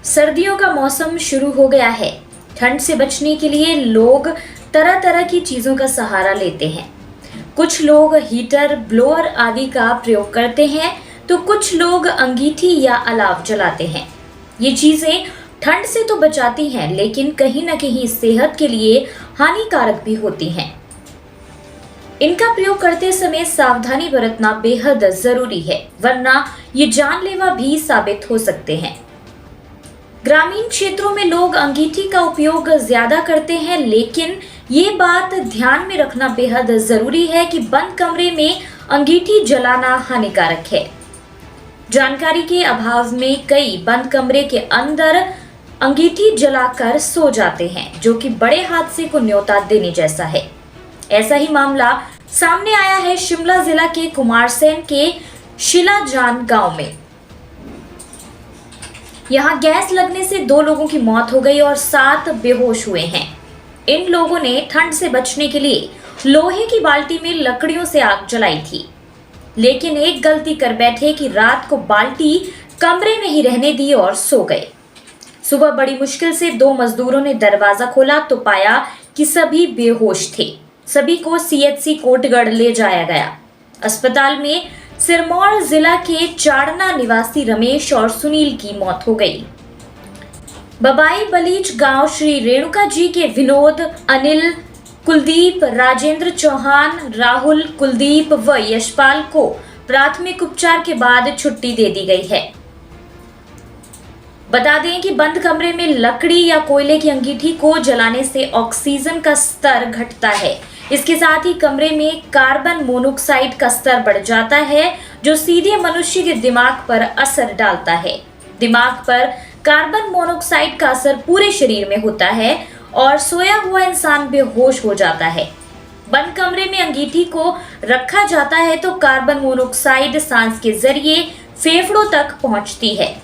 सर्दियों का मौसम शुरू हो गया है। ठंड से बचने के लिए लोग तरह तरह की चीजों का सहारा लेते हैं। कुछ लोग हीटर, ब्लोअर आदि का प्रयोग करते हैं, तो कुछ लोग अंगीठी या अलाव जलाते हैं। ये चीजें ठंड से तो बचाती हैं, लेकिन कहीं न कहीं सेहत के लिए हानिकारक भी होती हैं। इनका प्रयोग करते समय सावधानी बरतना बेहद जरूरी है, वरना ये जानलेवा भी साबित हो सकते हैं। ग्रामीण क्षेत्रों में लोग अंगीठी का उपयोग ज्यादा करते हैं, लेकिन ये बात ध्यान में रखना बेहद जरूरी है कि बंद कमरे में अंगीठी जलाना हानिकारक है। जानकारी के अभाव में कई बंद कमरे के अंदर अंगीठी जलाकर सो जाते हैं, जो कि बड़े हादसे को न्योता देने जैसा है। ऐसा ही मामला सामने आया है शिमला जिला के कुमारसैन के शिलाजान गांव में। यहां गैस लगने से 2 लोगों की मौत हो गई और 7 बेहोश हुए हैं। इन लोगों ने ठंड से बचने के लिए लोहे की बाल्टी में लकड़ियों से आग जलाई थी, लेकिन एक गलती कर बैठे कि रात को बाल्टी कमरे में ही रहने दी और सो गए। सुबह बड़ी मुश्किल से 2 मजदूरों ने दरवाजा खोला तो पाया कि सभी बेहोश थे। सभी को सीएचसी कोटगढ़ ले जाया गया। अस्पताल में सिरमौर जिला के चाड़ना निवासी रमेश और सुनील की मौत हो गई। बबाई बलीच गांव श्री रेणुका जी के विनोद, अनिल, कुलदीप, राजेंद्र चौहान, राहुल, कुलदीप व यशपाल को प्राथमिक उपचार के बाद छुट्टी दे दी गई है। बता दें कि बंद कमरे में लकड़ी या कोयले की अंगीठी को जलाने से ऑक्सीजन का स्तर घटता है। इसके साथ ही कमरे में कार्बन मोनोऑक्साइड का स्तर बढ़ जाता है, जो सीधे मनुष्य के दिमाग पर असर डालता है। दिमाग पर कार्बन मोनोऑक्साइड का असर पूरे शरीर में होता है और सोया हुआ इंसान बेहोश हो जाता है। बंद कमरे में अंगीठी को रखा जाता है तो कार्बन मोनोऑक्साइड सांस के जरिए फेफड़ों तक पहुंचती है।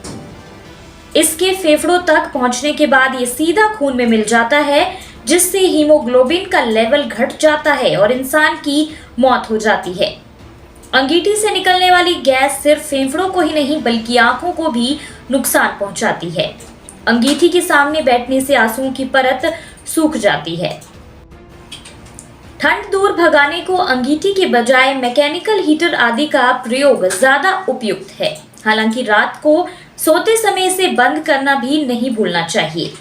इसके फेफड़ों तक पहुंचने के बाद ये सीधा खून में मिल जाता है, जिससे हीमोग्लोबिन का लेवल घट जाता है और इंसान की मौत हो जाती है। अंगीठी से निकलने वाली गैस सिर्फ फेफड़ों को ही नहीं बल्कि आंखों को भी नुकसान पहुंचाती है। अंगीठी के सामने बैठने से आंसुओं की परत सूख जाती है। ठंड दूर भगाने को अंगीठी के बजाय मैकेनिकल हीटर आदि का प्रयोग ज्यादा उपयुक्त है। हालांकि रात को सोते समय इसे बंद करना भी नहीं भूलना चाहिए।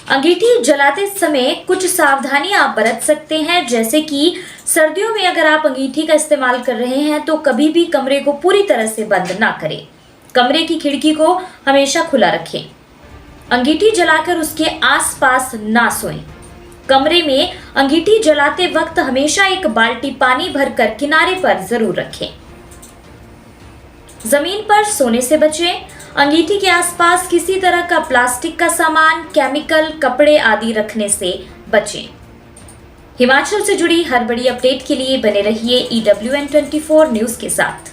अंगीठी जलाते समय कुछ सावधानियां आप बरत सकते हैं, जैसे कि सर्दियों में अगर आप अंगीठी का इस्तेमाल कर रहे हैं तो कभी भी कमरे को पूरी तरह से बंद ना करें। कमरे की खिड़की को हमेशा खुला रखें। अंगीठी जलाकर उसके आसपास ना सोएं। कमरे में अंगीठी जलाते वक्त हमेशा एक बाल्टी पानी भरकर किनारे पर जरूर रखें। जमीन पर सोने से बचें। अंगीठी के आसपास किसी तरह का प्लास्टिक का सामान, केमिकल, कपड़े आदि रखने से बचें। हिमाचल से जुड़ी हर बड़ी अपडेट के लिए बने रहिए EWN24 न्यूज के साथ।